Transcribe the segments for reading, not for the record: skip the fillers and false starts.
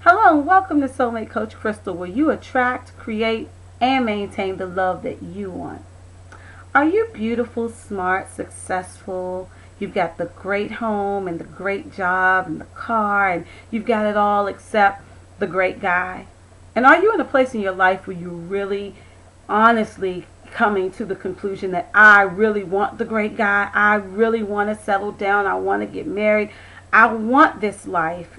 Hello and welcome to Soulmate Coach Crystal, where you attract, create, and maintain the love that you want. Are you beautiful, smart, successful? You've got the great home and the great job and the car, and you've got it all except the great guy. And are you in a place in your life where you're really honestly coming to the conclusion that I really want the great guy, I really want to settle down, I want to get married, I want this life,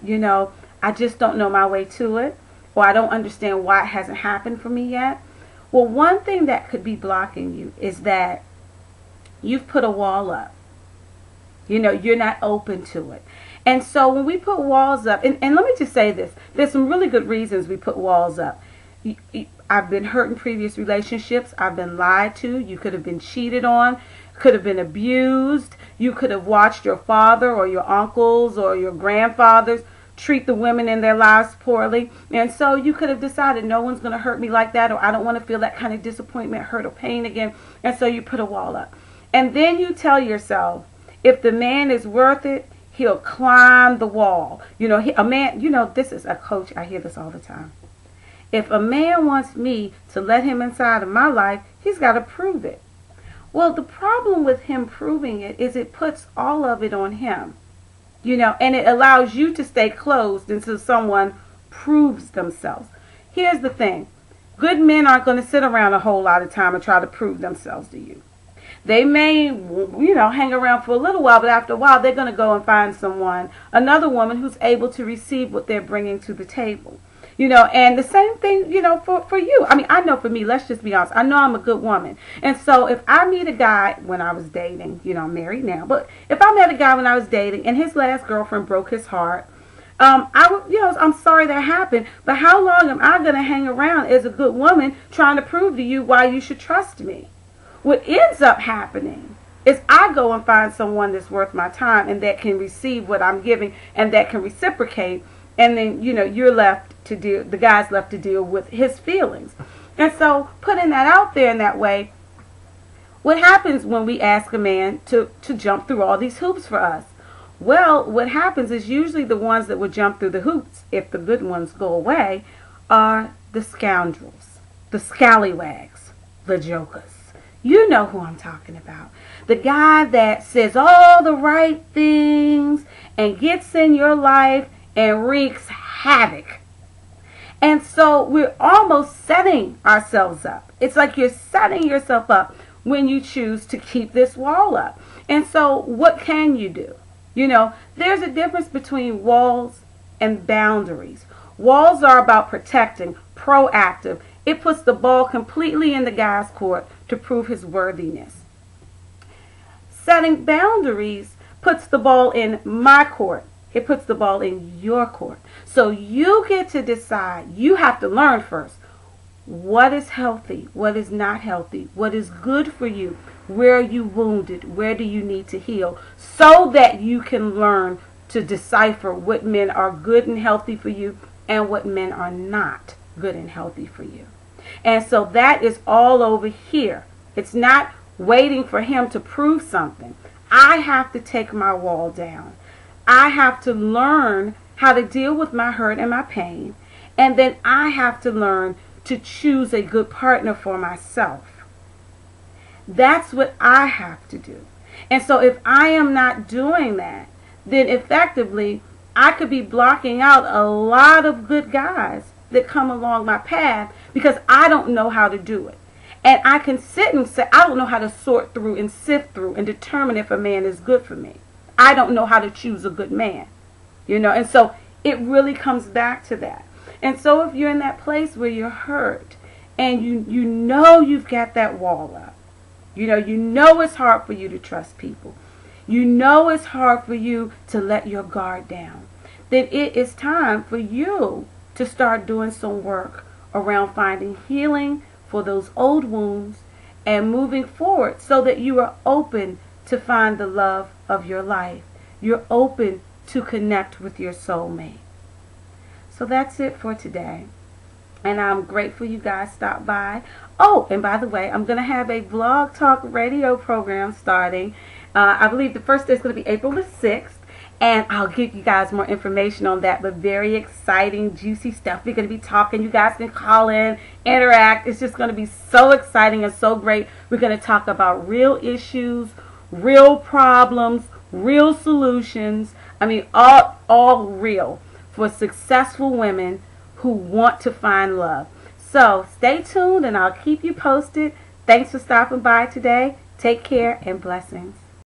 I just don't know my way to it, or I don't understand why it hasn't happened for me yet? Well, one thing that could be blocking you is that you've put a wall up. You're not open to it. And so when we put walls up, and let me just say this, there's some really good reasons we put walls up. I've been hurt in previous relationships. I've been lied to. You could have been cheated on, could have been abused. You could have watched your father or your uncles or your grandfathers treat the women in their lives poorly. And so you could have decided no one's going to hurt me like that, or I don't want to feel that kind of disappointment, hurt, or pain again. And so you put a wall up. And then you tell yourself, if the man is worth it, he'll climb the wall. A man, this is a coach. I hear this all the time. If a man wants me to let him inside of my life, he's got to prove it. Well, the problem with him proving it is it puts all of it on him. And it allows you to stay closed until someone proves themselves. Here's the thing. Good men aren't going to sit around a whole lot of time and try to prove themselves to you. They may, hang around for a little while, but after a while, they're going to go and find another woman who's able to receive what they're bringing to the table. And the same thing, for you. I know for me, let's just be honest. I know I'm a good woman. And so if I meet a guy when I was dating, I'm married now, but if I met a guy when I was dating and his last girlfriend broke his heart, I'm sorry that happened, but how long am I going to hang around as a good woman trying to prove to you why you should trust me? What ends up happening is I go and find someone that's worth my time and that can receive what I'm giving and that can reciprocate. And then, the guy's left to deal with his feelings. And so putting that out there in that way, what happens when we ask a man to jump through all these hoops for us? Well, what happens is usually the ones that would jump through the hoops, if the good ones go away, are the scoundrels, the scallywags, the jokers. You know who I'm talking about. The guy that says all the right things and gets in your life and wreaks havoc. And so we're almost setting ourselves up. It's like you're setting yourself up when you choose to keep this wall up. And so what can you do? There's a difference between walls and boundaries. Walls are about protecting, proactive. It puts the ball completely in the guy's court to prove his worthiness. Setting boundaries puts the ball in my court. It puts the ball in your court. So you get to decide. You have to learn first what is healthy, what is not healthy, what is good for you, where are you wounded, where do you need to heal, so that you can learn to decipher what men are good and healthy for you and what men are not good and healthy for you. And so that is all over here. It's not waiting for him to prove something. I have to take my wall down. I have to learn how to deal with my hurt and my pain. And then I have to learn to choose a good partner for myself. That's what I have to do. And so if I am not doing that, then effectively I could be blocking out a lot of good guys that come along my path because I don't know how to do it. And I can sit and say, I don't know how to sort through and sift through and determine if a man is good for me. I don't know how to choose a good man, and so it really comes back to that. And so if you're in that place where you're hurt and you've got that wall up, it's hard for you to trust people. It's hard for you to let your guard down. Then it is time for you to start doing some work around finding healing for those old wounds and moving forward so that you are open to find the love of your life. You're open to connect with your soulmate. So that's it for today. And I'm grateful you guys stopped by. Oh, and by the way, I'm going to have a blog talk radio program starting. I believe the first day is going to be April the 6th. And I'll give you guys more information on that, but very exciting, juicy stuff. We're going to be talking. You guys can call in, interact. It's just going to be so exciting and so great. We're going to talk about real issues, real problems, real solutions. I mean, all real for successful women who want to find love. So stay tuned and I'll keep you posted. Thanks for stopping by today. Take care and blessings.